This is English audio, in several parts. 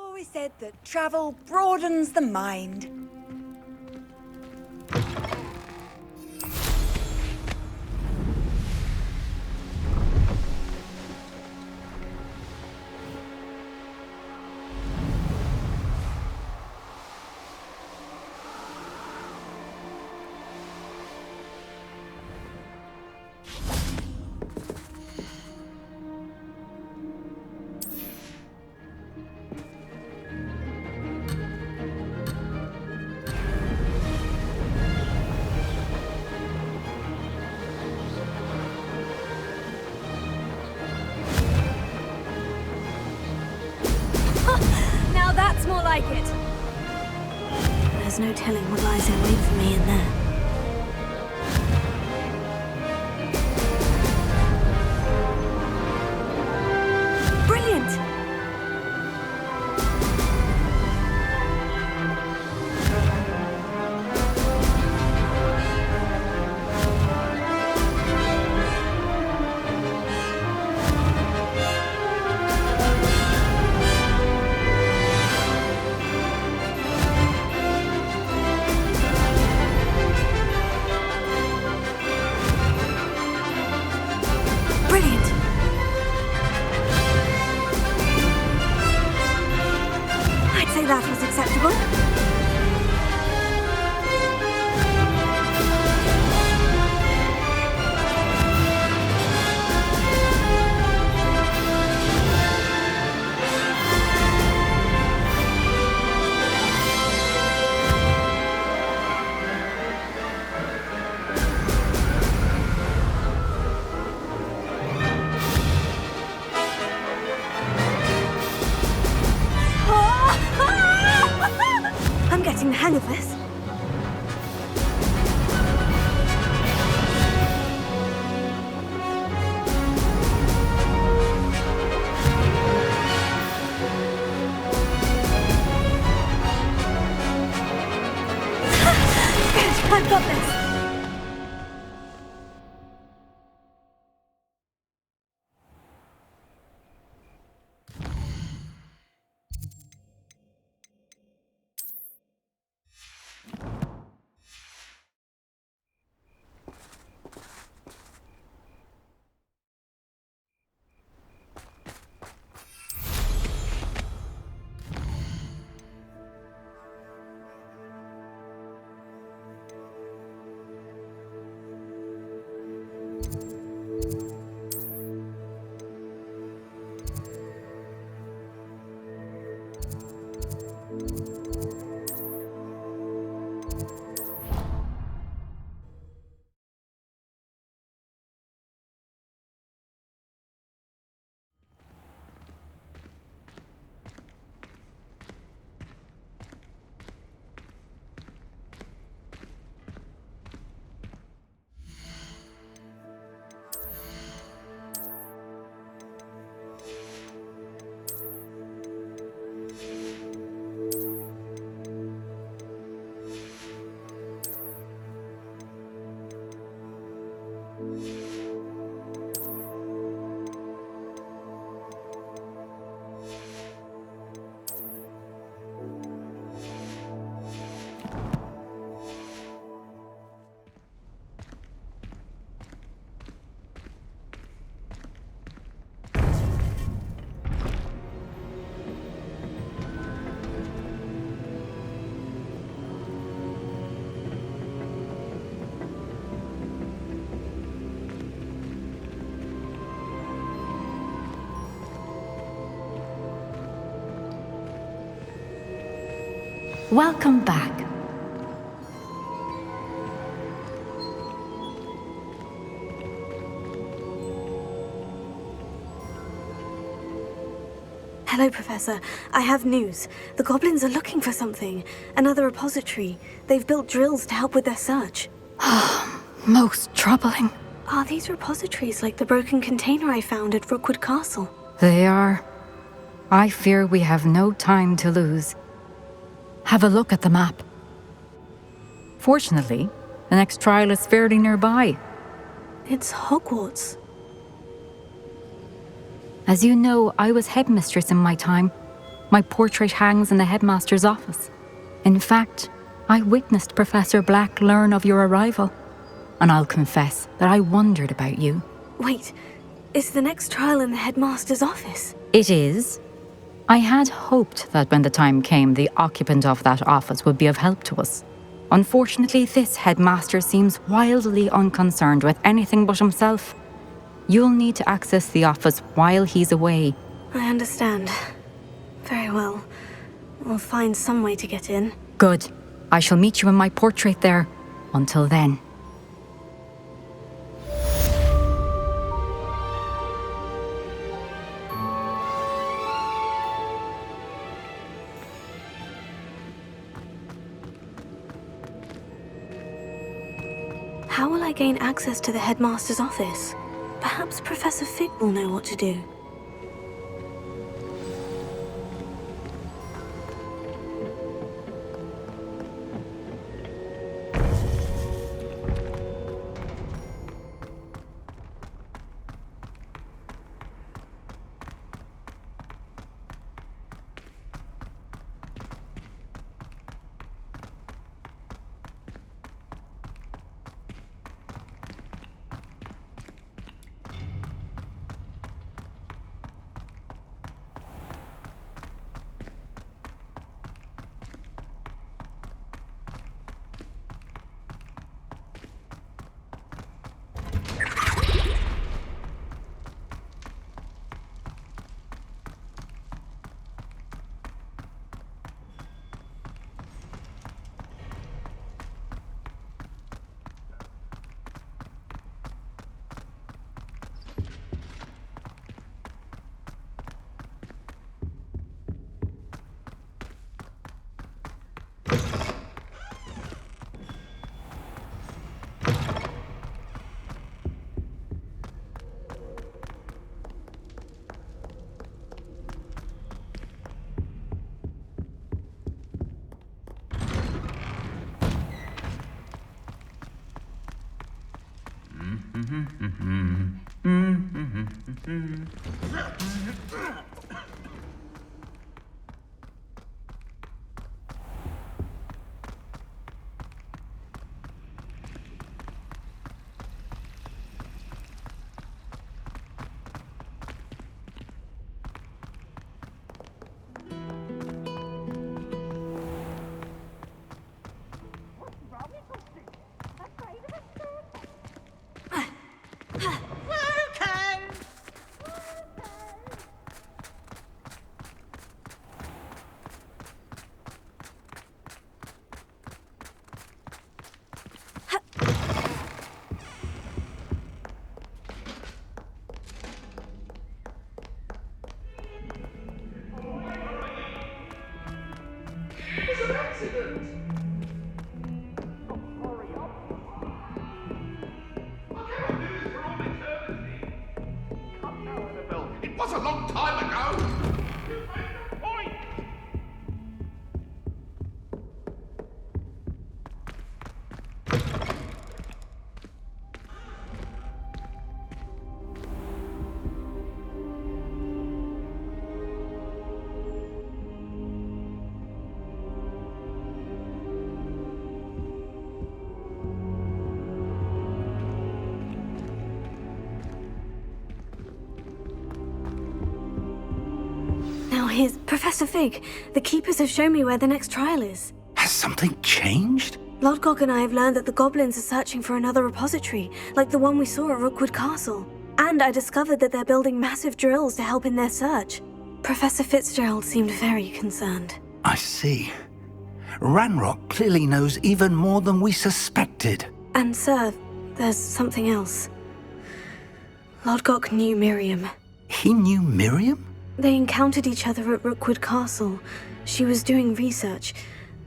Always said that travel broadens the mind. Now that's more like it. There's no telling what lies in wait for me in there. Brilliant! Brilliant! I'd say that was acceptable. I'm getting the hang of this. Good, I've got this. Welcome back. Hello, Professor. I have news. The goblins are looking for something. Another repository. They've built drills to help with their search. Most troubling. Are these repositories like the broken container I found at Rookwood Castle? They are. I fear we have no time to lose. Have a look at the map. Fortunately, the next trial is fairly nearby. It's Hogwarts. As you know, I was headmistress in my time. My portrait hangs in the headmaster's office. In fact, I witnessed Professor Black learn of your arrival. And I'll confess that I wondered about you. Wait, is the next trial in the headmaster's office? It is. I had hoped that when the time came, the occupant of that office would be of help to us. Unfortunately, this headmaster seems wildly unconcerned with anything but himself. You'll need to access the office while he's away. I understand. Very well. We'll find some way to get in. Good. I shall meet you in my portrait there. Until then. How will I gain access to the headmaster's office? Perhaps Professor Fig will know what to do. It was a long time ago! Here's Professor Fig. The Keepers have shown me where the next trial is. Has something changed? Lodgok and I have learned that the goblins are searching for another repository, like the one we saw at Rookwood Castle. And I discovered that they're building massive drills to help in their search. Professor Fitzgerald seemed very concerned. I see. Ranrock clearly knows even more than we suspected. And sir, there's something else. Lodgok knew Miriam. He knew Miriam? They encountered each other at Rookwood Castle. She was doing research.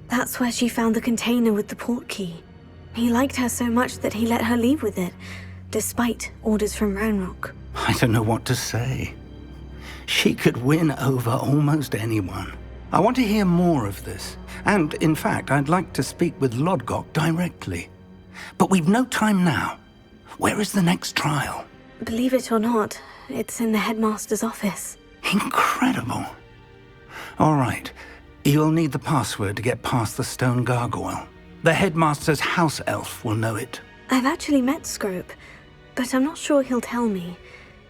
That's where she found the container with the port key. He liked her so much that he let her leave with it, despite orders from Ranrock. I don't know what to say. She could win over almost anyone. I want to hear more of this. And, in fact, I'd like to speak with Lodgok directly. But we've no time now. Where is the next trial? Believe it or not, it's in the headmaster's office. Incredible. All right. You'll need the password to get past the stone gargoyle. The headmaster's house elf will know it. I've actually met Scrope, but I'm not sure he'll tell me.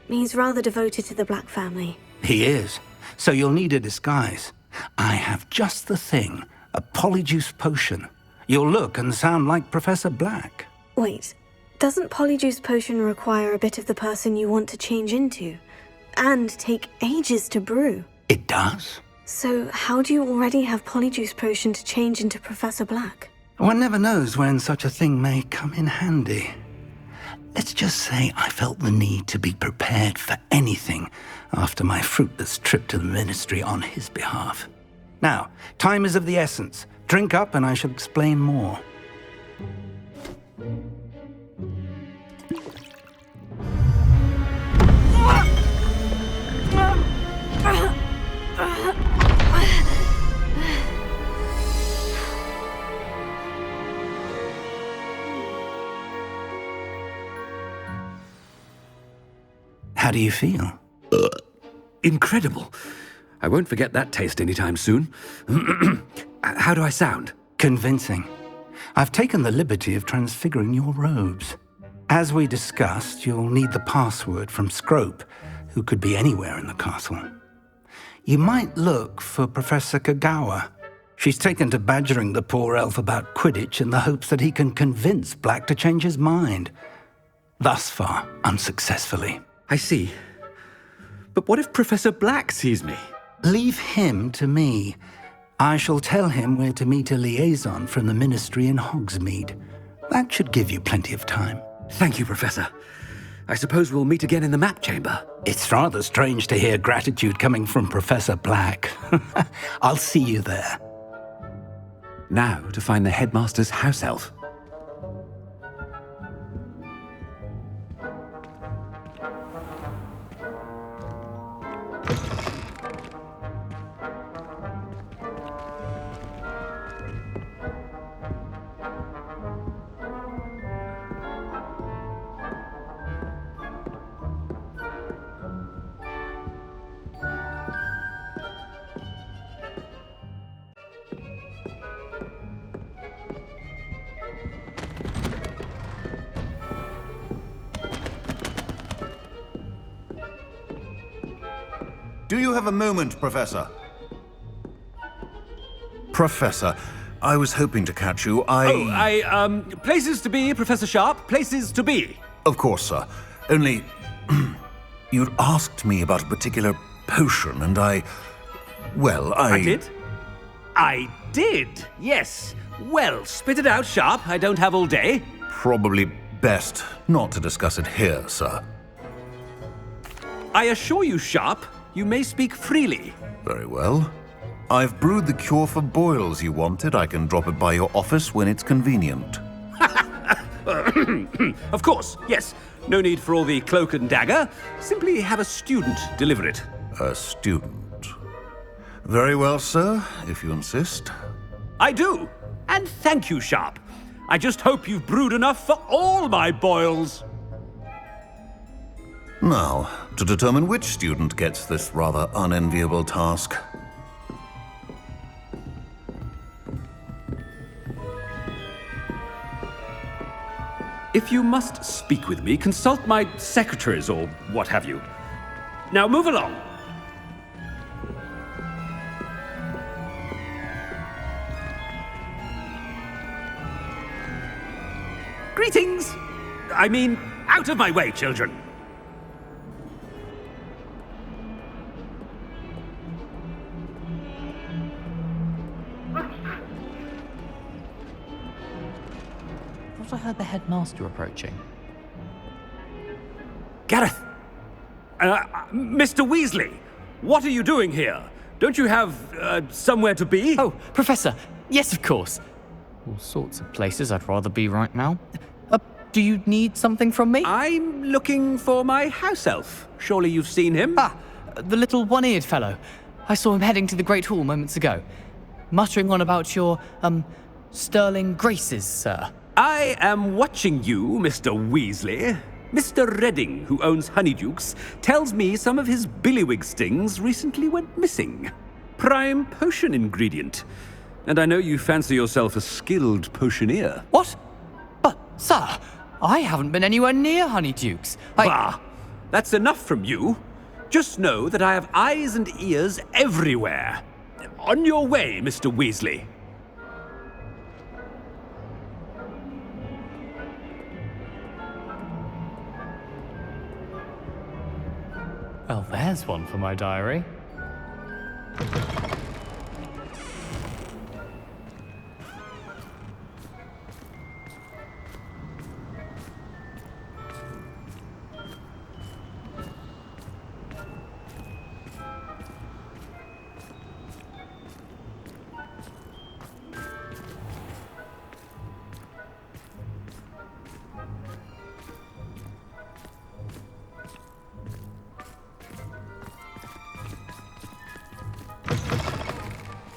He's rather devoted to the Black family. He is. So you'll need a disguise. I have just the thing. A polyjuice potion. You'll look and sound like Professor Black. Wait, doesn't Polyjuice Potion require a bit of the person you want to change into? And take ages to brew? It does. So how do you already have Polyjuice Potion to change into Professor Black? One never knows when such a thing may come in handy. Let's just say I felt the need to be prepared for anything after my fruitless trip to the ministry on his behalf. Now, time is of the essence. Drink up and I shall explain more. How do you feel? Incredible. I won't forget that taste anytime soon. How do I sound? Convincing. I've taken the liberty of transfiguring your robes. As we discussed, you'll need the password from Scrope, who could be anywhere in the castle. You might look for Professor Kagawa. She's taken to badgering the poor elf about Quidditch in the hopes that he can convince Black to change his mind. Thus far, unsuccessfully. I see. But what if Professor Black sees me? Leave him to me. I shall tell him where to meet a liaison from the ministry in Hogsmeade. That should give you plenty of time. Thank you, Professor. I suppose we'll meet again in the map chamber. It's rather strange to hear gratitude coming from Professor Black. I'll see you there. Now to find the headmaster's house elf. Do you have a moment, Professor? Professor, I was hoping to catch you. Places to be, Professor Sharp. Places to be. Of course, sir. Only, you'd asked me about a particular potion, and I did? I did, yes. Well, spit it out, Sharp. I don't have all day. Probably best not to discuss it here, sir. I assure you, Sharp, you may speak freely. Very well. I've brewed the cure for boils you wanted. I can drop it by your office when it's convenient. Of course, yes. No need for all the cloak and dagger. Simply have a student deliver it. A student. Very well, sir, if you insist. I do. And thank you, Sharp. I just hope you've brewed enough for all my boils. Now, to determine which student gets this rather unenviable task. If you must speak with me, consult my secretaries or what have you. Now move along. Greetings! I mean, out of my way, children. I heard the headmaster approaching. Gareth! Mr. Weasley, what are you doing here? Don't you have, somewhere to be? Oh, Professor! Yes, of course. All sorts of places I'd rather be right now. Do you need something from me? I'm looking for my house elf. Surely you've seen him? Ah, the little one-eared fellow. I saw him heading to the Great Hall moments ago. Muttering on about your, sterling graces, sir. I am watching you, Mr. Weasley. Mr. Redding, who owns Honeydukes, tells me some of his billywig stings recently went missing. Prime potion ingredient. And I know you fancy yourself a skilled potioneer. What? But, sir, I haven't been anywhere near Honeydukes. Bah! That's enough from you. Just know that I have eyes and ears everywhere. On your way, Mr. Weasley. Well, there's one for my diary.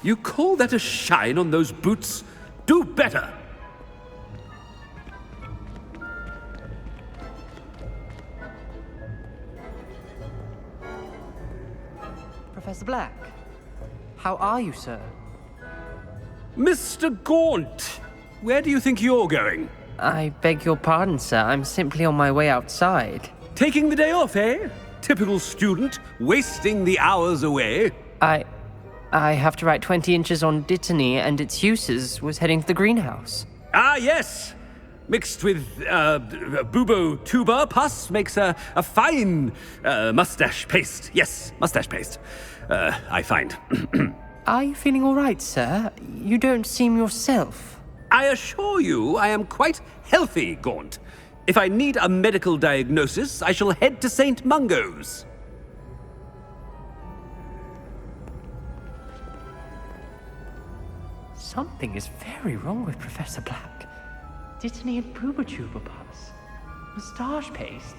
You call that a shine on those boots? Do better! Professor Black, how are you, sir? Mr. Gaunt! Where do you think you're going? I beg your pardon, sir. I'm simply on my way outside. Taking the day off, eh? Typical student, wasting the hours away. I have to write 20 inches on Dittany and its uses. Was heading to the greenhouse. Ah, yes! Mixed with, bubo tuber pus makes a fine, mustache paste. Yes, mustache paste. I find. Are you feeling all right, sir? You don't seem yourself. I assure you I am quite healthy, Gaunt. If I need a medical diagnosis, I shall head to St. Mungo's. Something is very wrong with Professor Black. Dittany and Booba Pus. Moustache paste.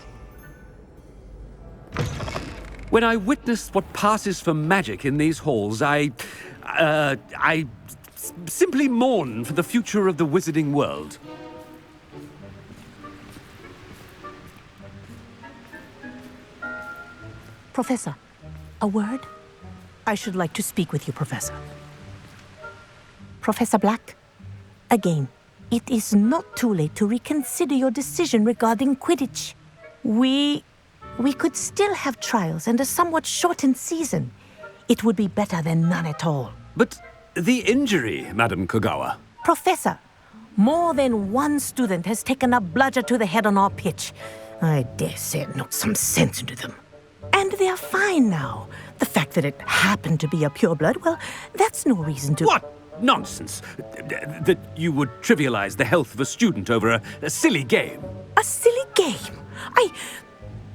When I witness what passes for magic in these halls, I simply mourn for the future of the wizarding world. Professor, a word? I should like to speak with you, Professor. Professor Black, again, it is not too late to reconsider your decision regarding Quidditch. We could still have trials and a somewhat shortened season. It would be better than none at all. But the injury, Madam Kogawa. Professor, more than one student has taken a bludger to the head on our pitch. I dare say it knocked some sense into them. And they're fine now. The fact that it happened to be a pureblood, well, that's no reason to... What nonsense! That you would trivialize the health of a student over a silly game. A silly game?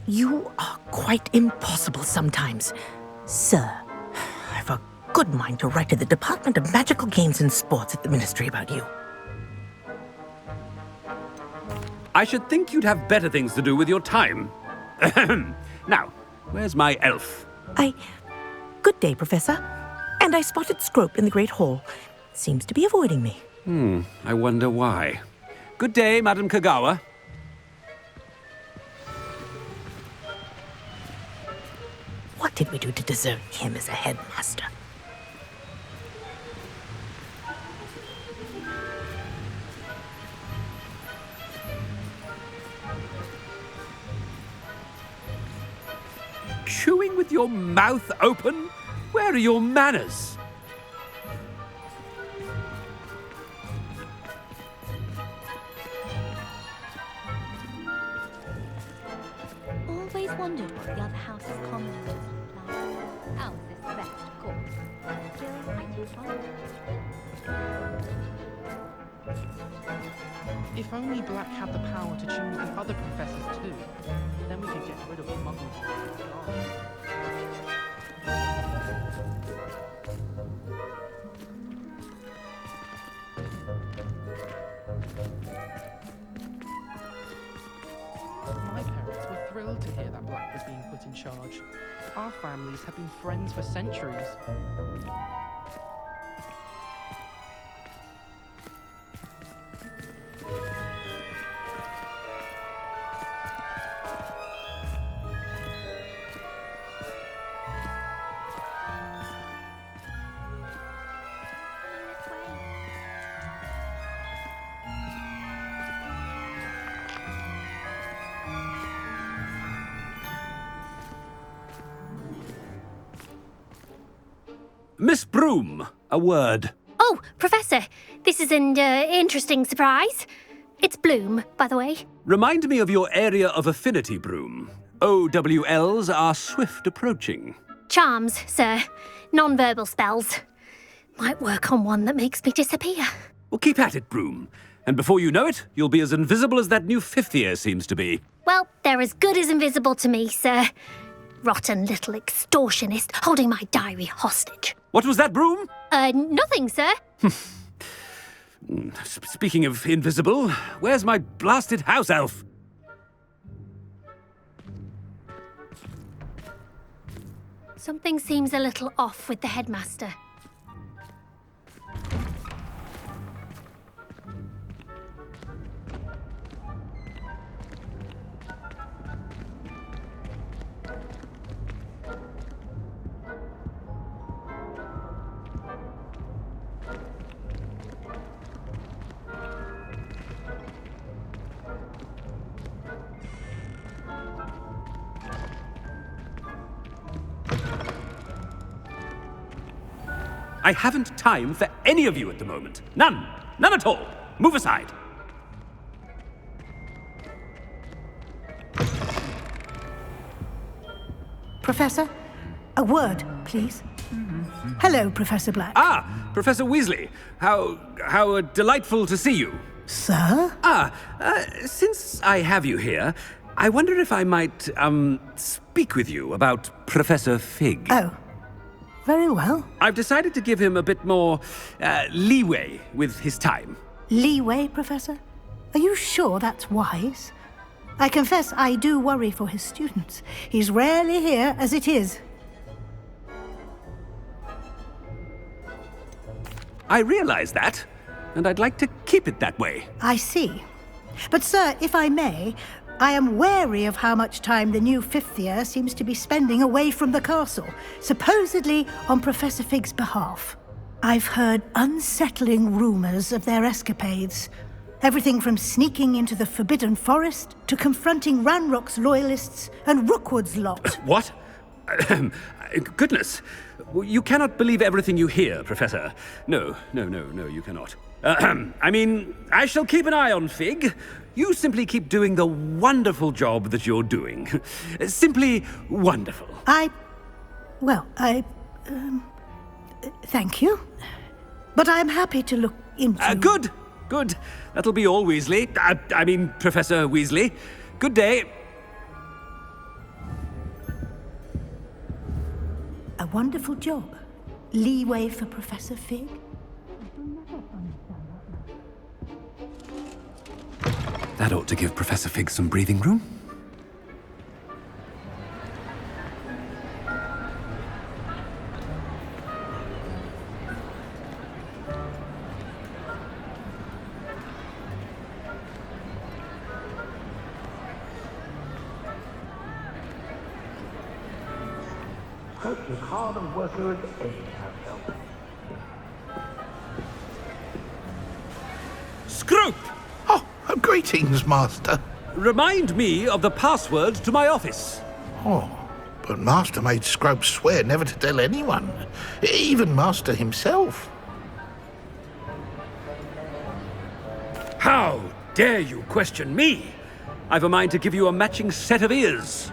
You are quite impossible sometimes. Sir, I've a good mind to write to the Department of Magical Games and Sports at the Ministry about you. I should think you'd have better things to do with your time. Now, where's my elf? Good day, Professor. And I spotted Scrope in the Great Hall. Seems to be avoiding me. I wonder why. Good day, Madam Kogawa. What did we do to deserve him as a headmaster? Chewing with your mouth open? Where are your manners? Always wondered what the other house's commons was like. Ours is the best, of course. Still, I do wonder. If only Black had the power to choose the other professors too, then we could get rid of the muggles. My parents were thrilled to hear that Black was being put in charge. Our families have been friends for centuries. Miss Broom, a word. Oh, Professor, this is an interesting surprise. It's Bloom, by the way. Remind me of your area of affinity, Broom. OWLs are swift approaching. Charms, sir. Non-verbal spells. Might work on one that makes me disappear. Well, keep at it, Broom. And before you know it, you'll be as invisible as that new fifth year seems to be. Well, they're as good as invisible to me, sir. Rotten little extortionist holding my diary hostage. What was that, Broom? Nothing, sir. Speaking of invisible, where's my blasted house elf? Something seems a little off with the headmaster. I haven't time for any of you at the moment. None. None at all. Move aside. Professor, a word, please. Hello, Professor Black. Ah, Professor Weasley. How delightful to see you. Sir? Since I have you here, I wonder if I might, speak with you about Professor Fig. Oh, very well. I've decided to give him a bit more, leeway with his time. Leeway, Professor? Are you sure that's wise? I confess I do worry for his students. He's rarely here as it is. I realize that, and I'd like to keep it that way. I see. But, sir, if I may, I am wary of how much time the new fifth year seems to be spending away from the castle, supposedly on Professor Fig's behalf. I've heard unsettling rumors of their escapades. Everything from sneaking into the Forbidden Forest to confronting Ranrock's loyalists and Rookwood's lot. What? Goodness. You cannot believe everything you hear, Professor. No, you cannot. I mean, I shall keep an eye on Fig. You simply keep doing the wonderful job that you're doing. Simply wonderful. Thank you. But I'm happy to look into... Good. That'll be all, Weasley. I mean, Professor Weasley. Good day. A wonderful job. Leeway for Professor Fig. That ought to give Professor Fig some breathing room. As hard a worker as any herself. Scrope! Oh, greetings, Master. Remind me of the password to my office. Oh, but Master made Scrope swear never to tell anyone, even Master himself. How dare you question me? I've a mind to give you a matching set of ears.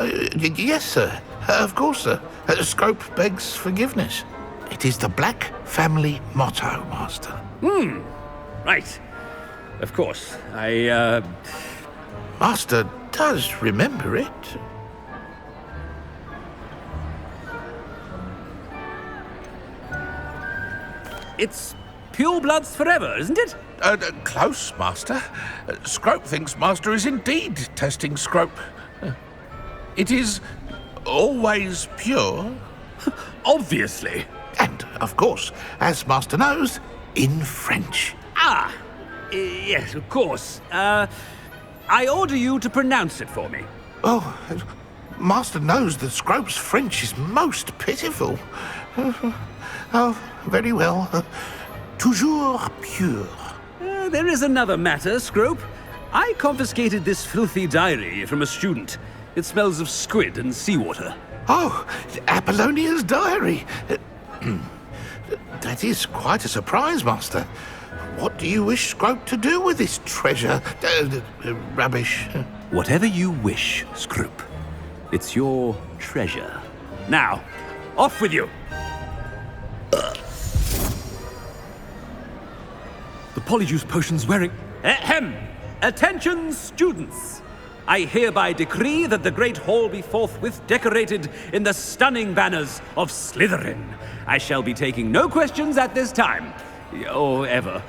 Yes, sir. Of course, sir. Scrope begs forgiveness. It is the Black family motto, Master. Right. Of course. Master does remember it. It's pure bloods forever, isn't it? Close, Master. Scrope thinks Master is indeed testing Scrope. It is always pure. Obviously. And, of course, as Master knows, in French. Yes, of course. I order you to pronounce it for me. Oh, Master knows that Scrope's French is most pitiful. Oh, very well. Toujours pure. There is another matter, Scrope. I confiscated this filthy diary from a student. It smells of squid and seawater. Oh, Apollonia's diary. That is quite a surprise, Master. What do you wish Scrope to do with this treasure? Rubbish. Whatever you wish, Scrope. It's your treasure. Now, off with you! The Polyjuice potion's wearing... Ahem! Attention, students! I hereby decree that the Great Hall be forthwith decorated in the stunning banners of Slytherin. I shall be taking no questions at this time. Or ever.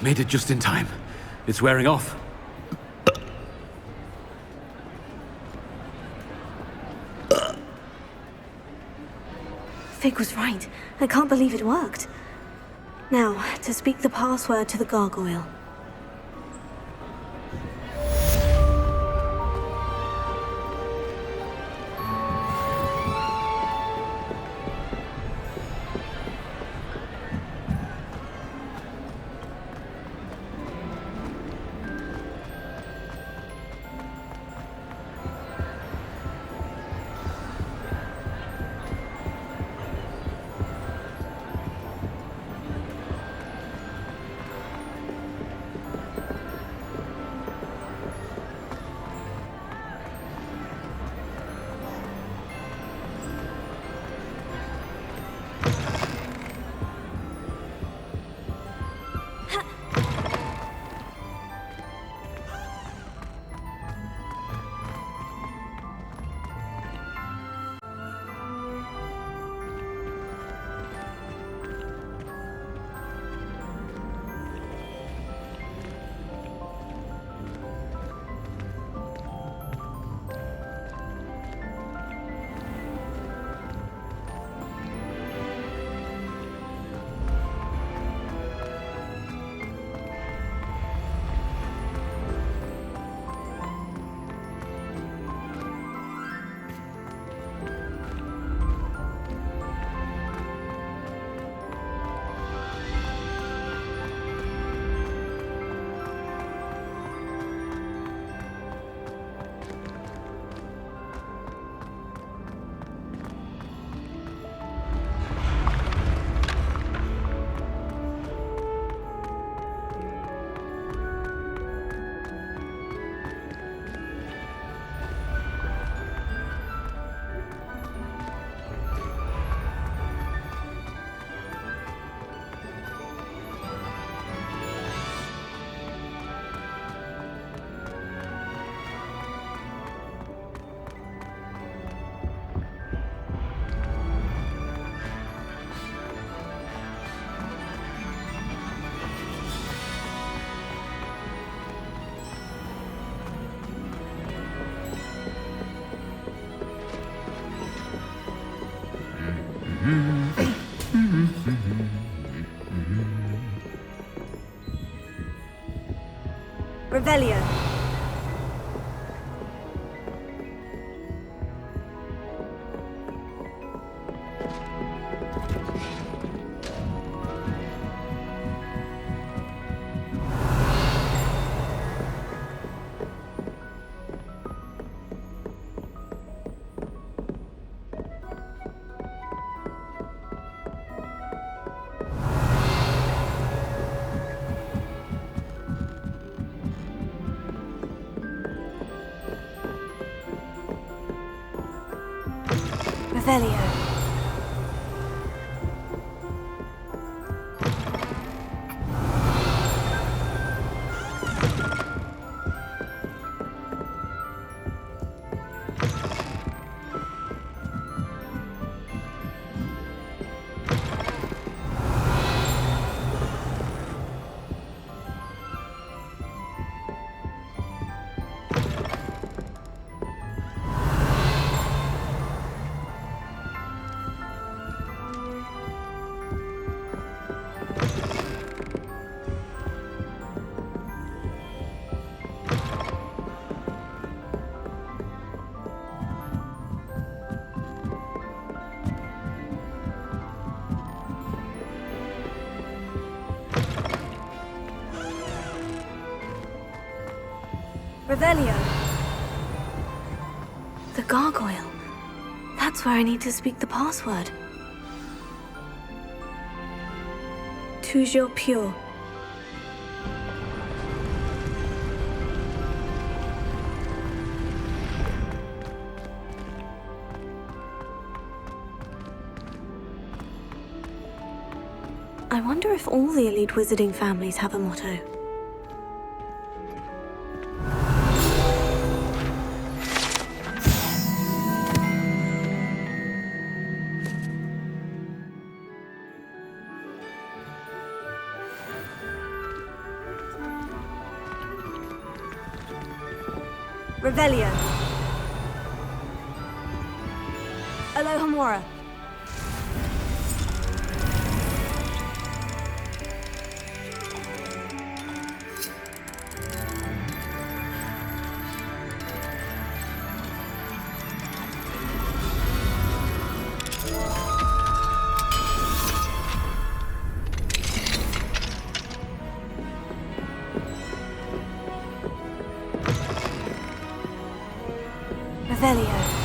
Made it just in time. It's wearing off. Fig was right. I can't believe it worked. Now, to speak the password to the gargoyle. Revelio. Revelio. Revelio. The gargoyle. That's where I need to speak the password. Toujours pure. I wonder if all the elite wizarding families have a motto. Revelio. Alohomora. Revelio.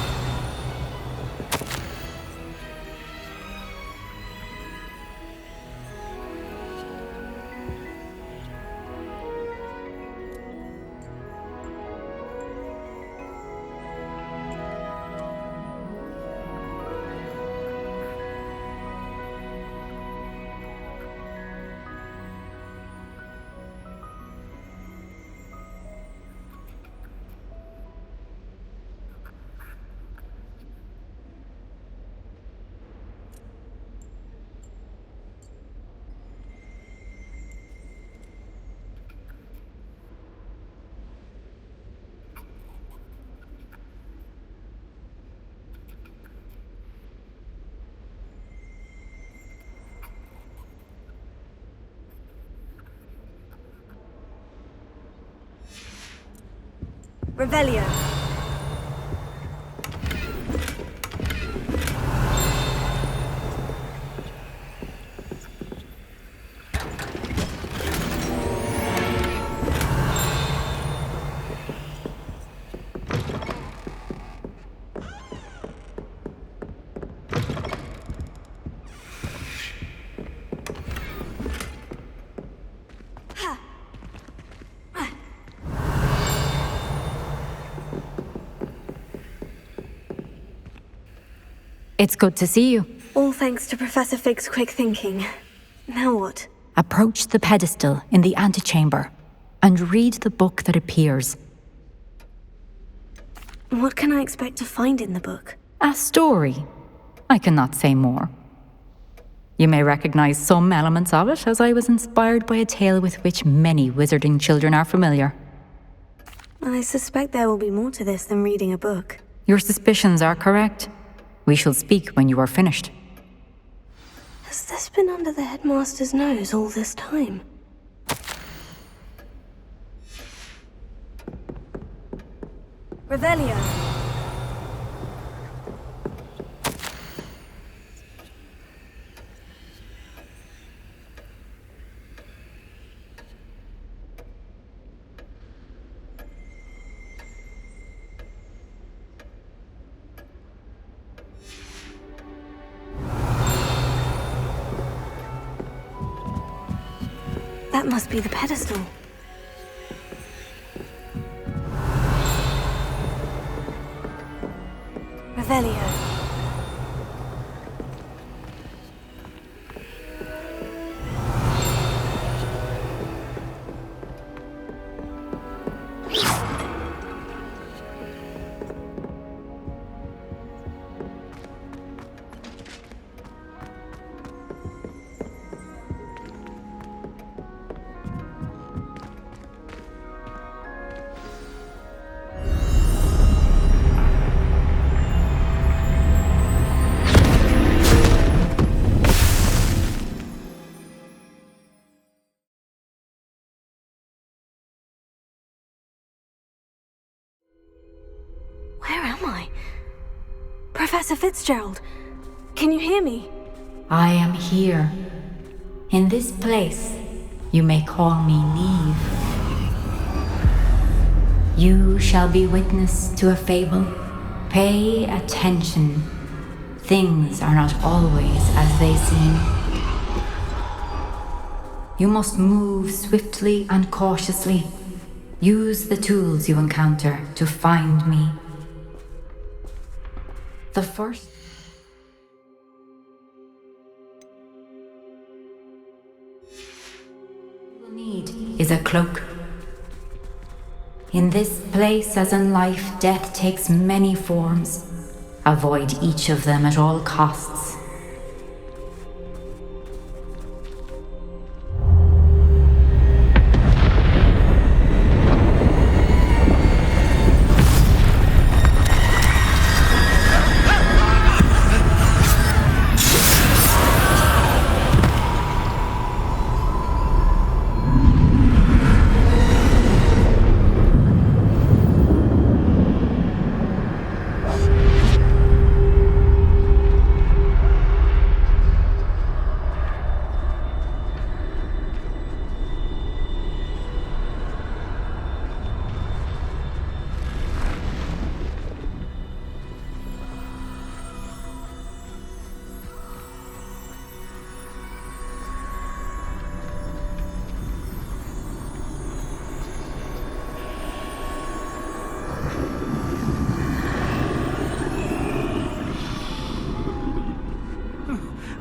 Revelio. It's good to see you. All thanks to Professor Fig's quick thinking. Now what? Approach the pedestal in the antechamber and read the book that appears. What can I expect to find in the book? A story. I cannot say more. You may recognize some elements of it, as I was inspired by a tale with which many wizarding children are familiar. I suspect there will be more to this than reading a book. Your suspicions are correct. We shall speak when you are finished. Has this been under the headmaster's nose all this time? Revelio. That must be the pedestal. Revelio. Where am I? Professor Fitzgerald, can you hear me? I am here. In this place, you may call me Neve. You shall be witness to a fable. Pay attention. Things are not always as they seem. You must move swiftly and cautiously. Use the tools you encounter to find me. The first you will need is a cloak. In this place, as in life, death takes many forms. Avoid each of them at all costs.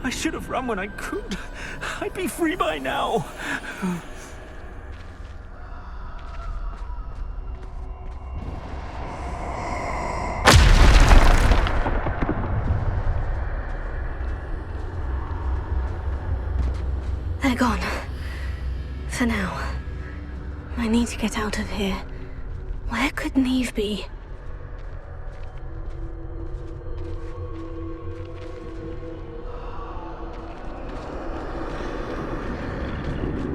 I should have run when I could. I'd be free by now. They're gone. For now. I need to get out of here. Where could Neve be?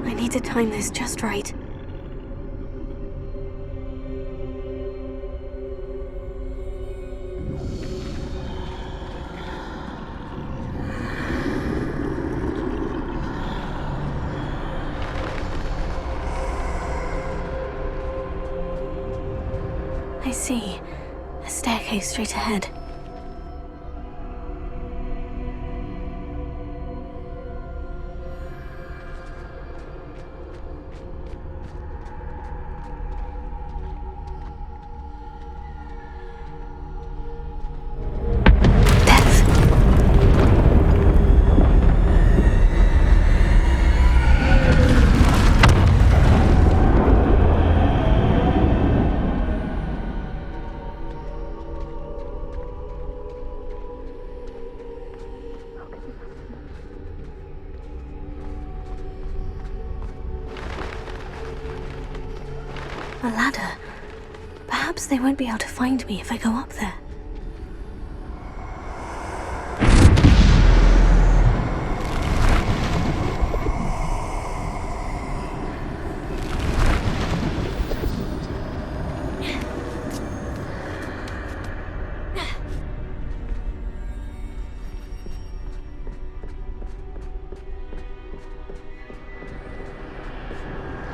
I need to time this just right. I see. A staircase straight ahead. A ladder. Perhaps they won't be able to find me if I go up there.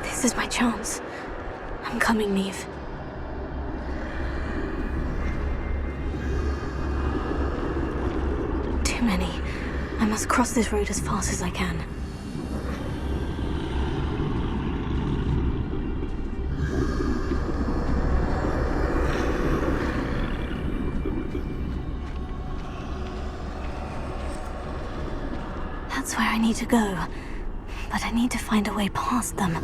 This is my chance. I'm coming, Neve. Too many. I must cross this road as fast as I can. That's where I need to go. But I need to find a way past them.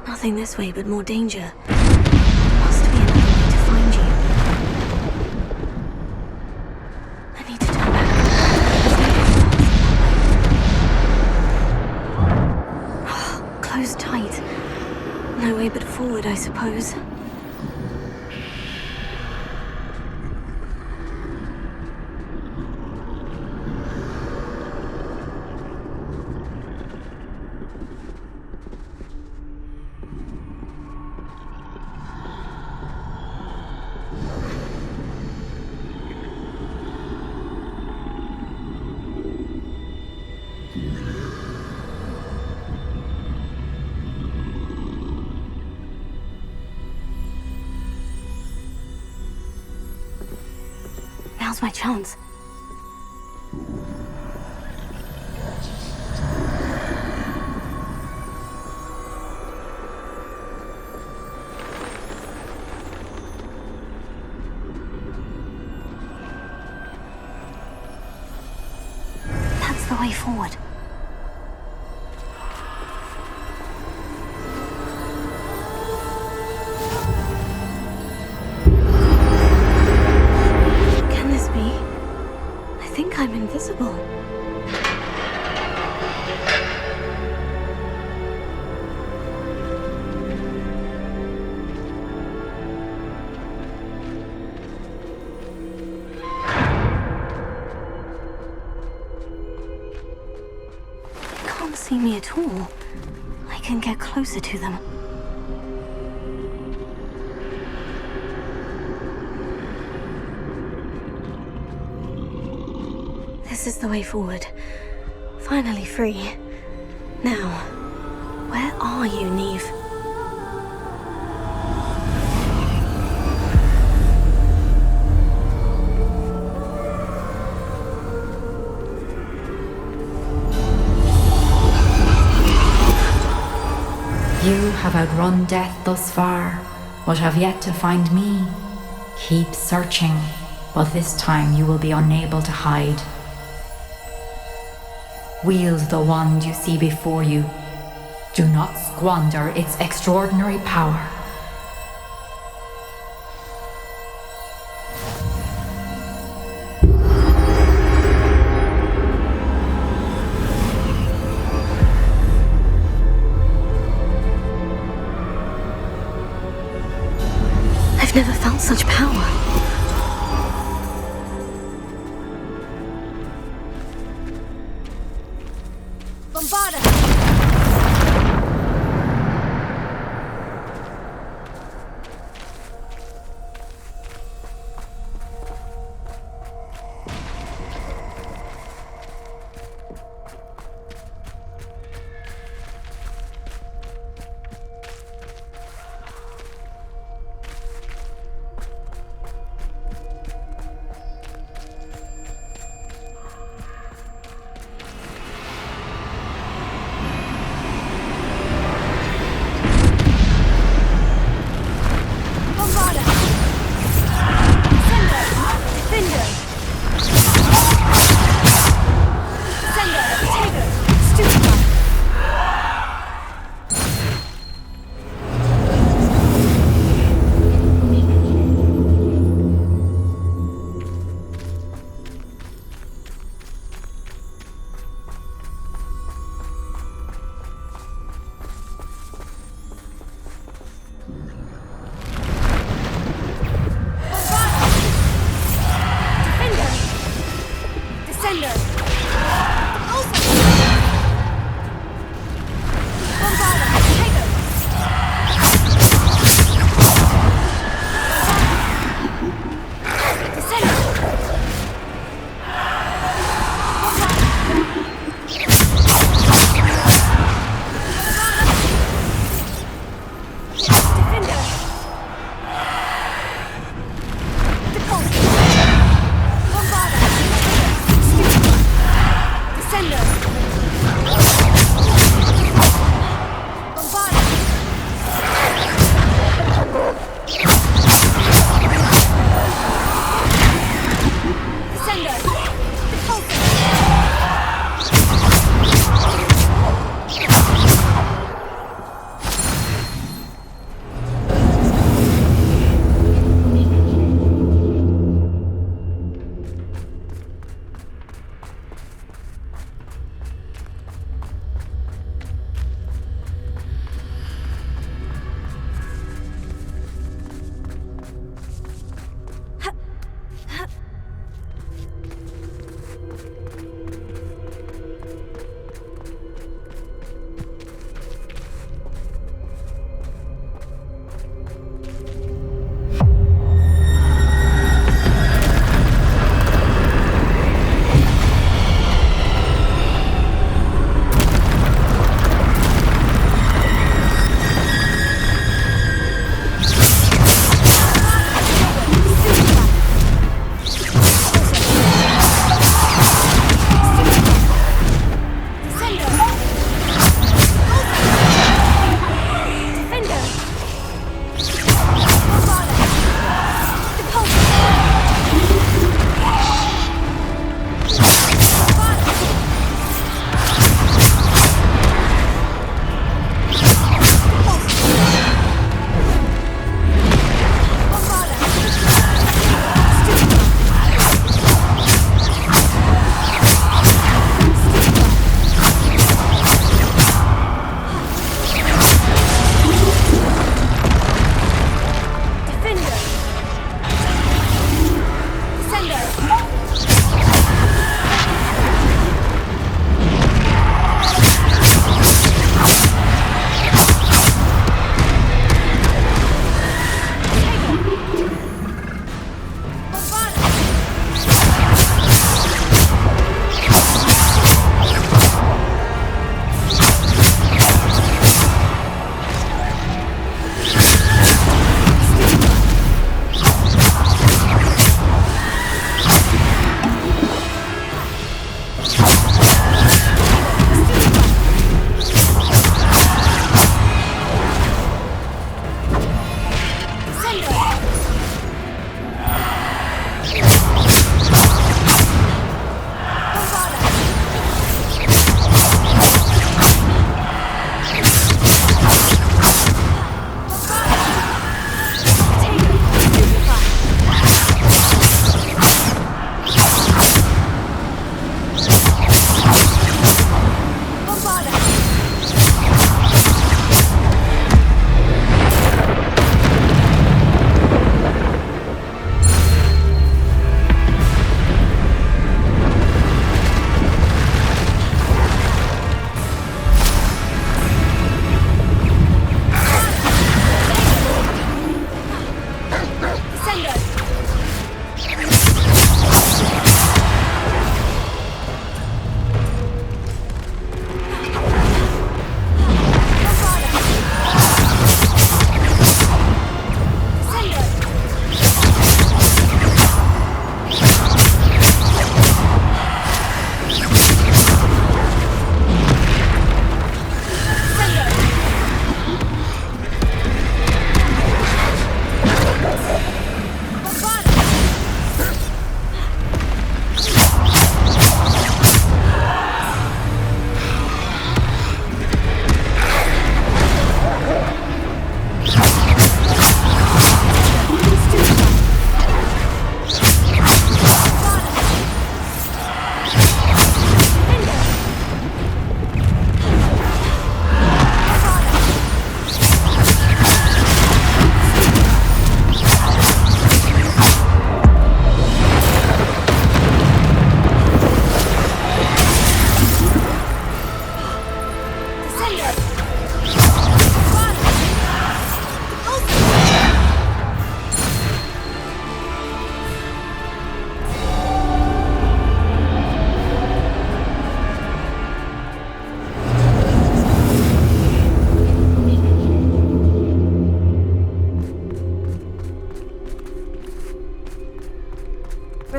Nothing this way, but more danger. There must be another way to find you. I need to turn back. Close tight. no way but forward, I suppose. Now's my chance. That's the way forward. I think I'm invisible. They can't see me at all. I can get closer to them. This is the way forward. Finally free. Now, where are you, Neve? You have outrun death thus far, but have yet to find me. Keep searching, but this time you will be unable to hide. Wield the wand you see before you. Do not squander its extraordinary power. I've never felt such power.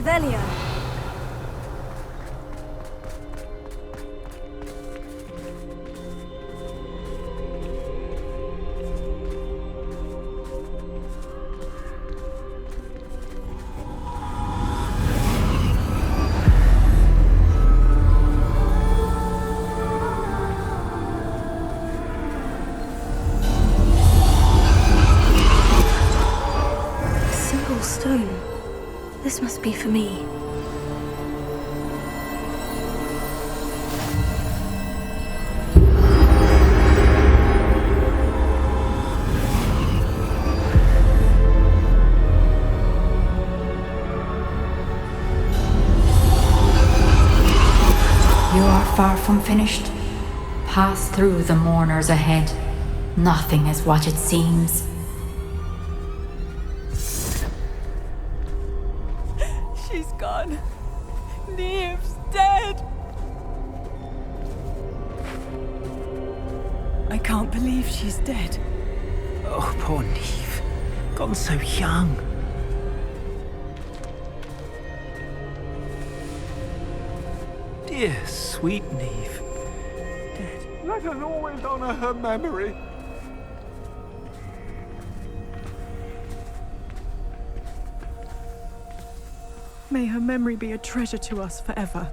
Revelio. Single stone. This must be for me. You are far from finished. Pass through the mourners ahead. Nothing is what it seems. She's gone. Neve's dead. I can't believe she's dead. Oh, poor Neve. Gone so young. Dear, sweet Neve. Let us always honor her memory. May her memory be a treasure to us forever.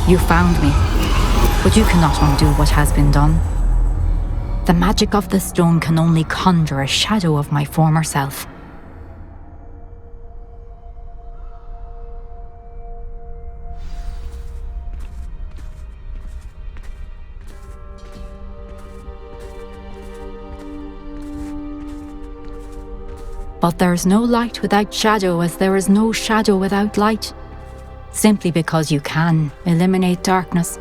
You found me, but you cannot undo what has been done. The magic of the stone can only conjure a shadow of my former self. But there is no light without shadow, as there is no shadow without light. Simply because you can eliminate darkness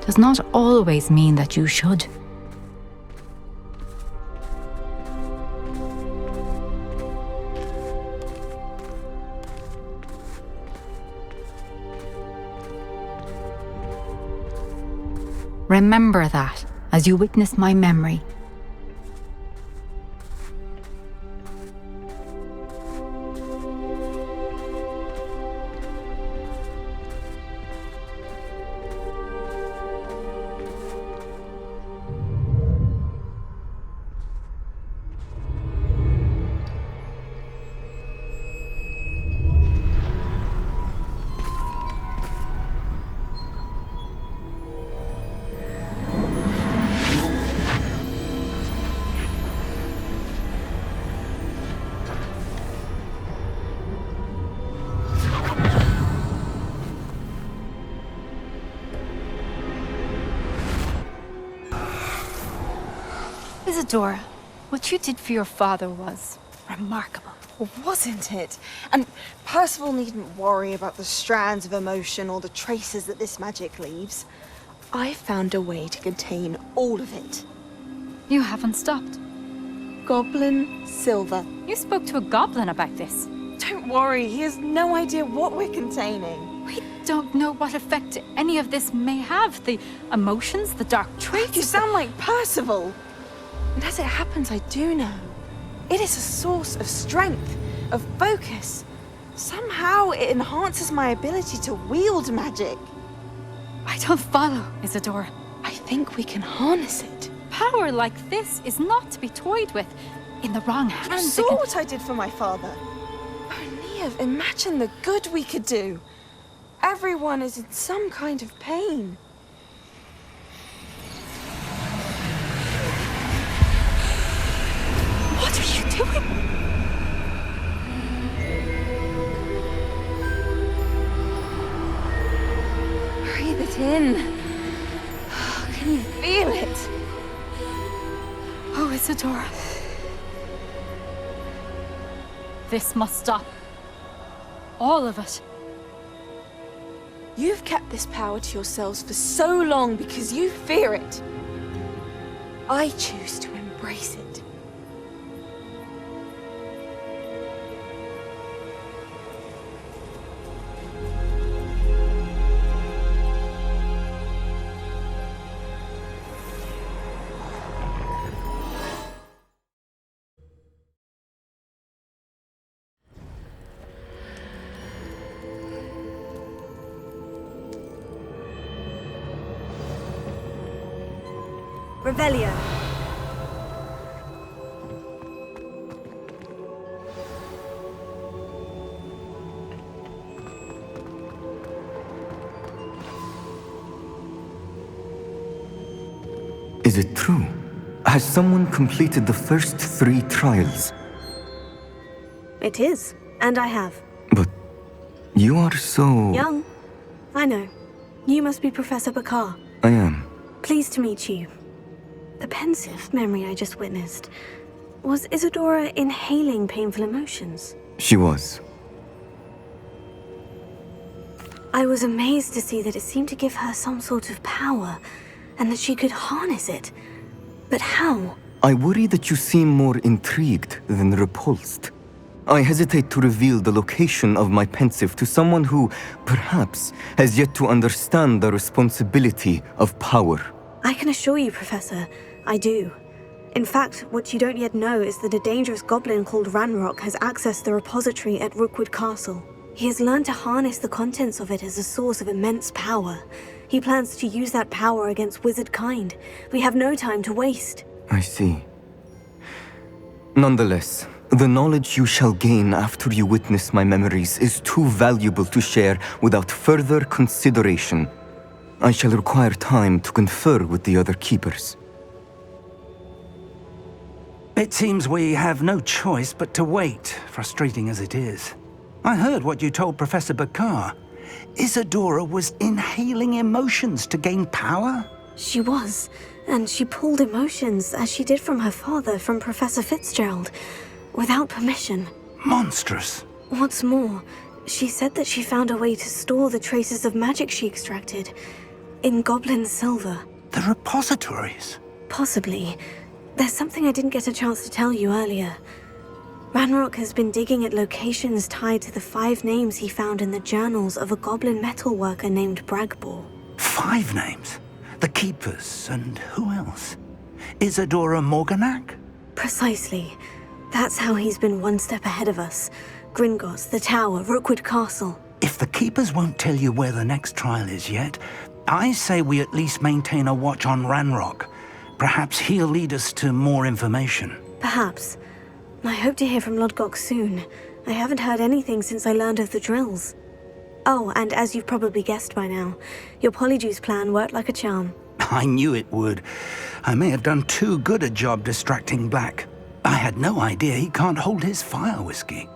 does not always mean that you should. Remember that as you witness my memory. Isadora, what you did for your father was remarkable. Wasn't it? And Percival needn't worry about the strands of emotion or the traces that this magic leaves. I found a way to contain all of it. You haven't stopped. Goblin Silver. You spoke to a goblin about this. Don't worry, he has no idea what we're containing. We don't know what effect any of this may have. The emotions, the dark traits. You sound like Percival. And as it happens, I do know. It is a source of strength, of focus. Somehow it enhances my ability to wield magic. I don't follow, Isadora. I think we can harness it. Power like this is not to be toyed with. In the wrong hands. You saw what I did for my father. Oh, Neve, imagine the good we could do. Everyone is in some kind of pain. What are you doing? Breathe it in. Can you feel it? Oh, Isadora. This must stop. All of it. You've kept this power to yourselves for so long because you fear it. I choose to embrace it. Revelio. Is it true? Has someone completed the first 3 trials? It is, and I have. But you are so... Young. I know. You must be Professor Bakar. I am. Pleased to meet you. The pensive memory I just witnessed. Was Isadora inhaling painful emotions? She was. I was amazed to see that it seemed to give her some sort of power, and that she could harness it. But how? I worry that you seem more intrigued than repulsed. I hesitate to reveal the location of my pensive to someone who, perhaps, has yet to understand the responsibility of power. I can assure you, Professor, I do. In fact, what you don't yet know is that a dangerous goblin called Ranrock has accessed the repository at Rookwood Castle. He has learned to harness the contents of it as a source of immense power. He plans to use that power against wizard kind. We have no time to waste. I see. Nonetheless, the knowledge you shall gain after you witness my memories is too valuable to share without further consideration. I shall require time to confer with the other keepers. It seems we have no choice but to wait, frustrating as it is. I heard what you told Professor Bakar. Isadora was inhaling emotions to gain power? She was, and she pulled emotions, as she did from her father, from Professor Fitzgerald, without permission. Monstrous. What's more, she said that she found a way to store the traces of magic she extracted in goblin silver. The repositories? Possibly. There's something I didn't get a chance to tell you earlier. Ranrock has been digging at locations tied to the 5 names he found in the journals of a goblin metalworker named Bragbor. 5 names? The Keepers, and who else? Isadora Morganac? Precisely. That's how he's been one step ahead of us. Gringotts, the Tower, Rookwood Castle. If the Keepers won't tell you where the next trial is yet, I say we at least maintain a watch on Ranrock. Perhaps he'll lead us to more information. Perhaps. I hope to hear from Lodgok soon. I haven't heard anything since I learned of the drills. Oh, and as you've probably guessed by now, your Polyjuice plan worked like a charm. I knew it would. I may have done too good a job distracting Black. I had no idea he can't hold his fire whiskey.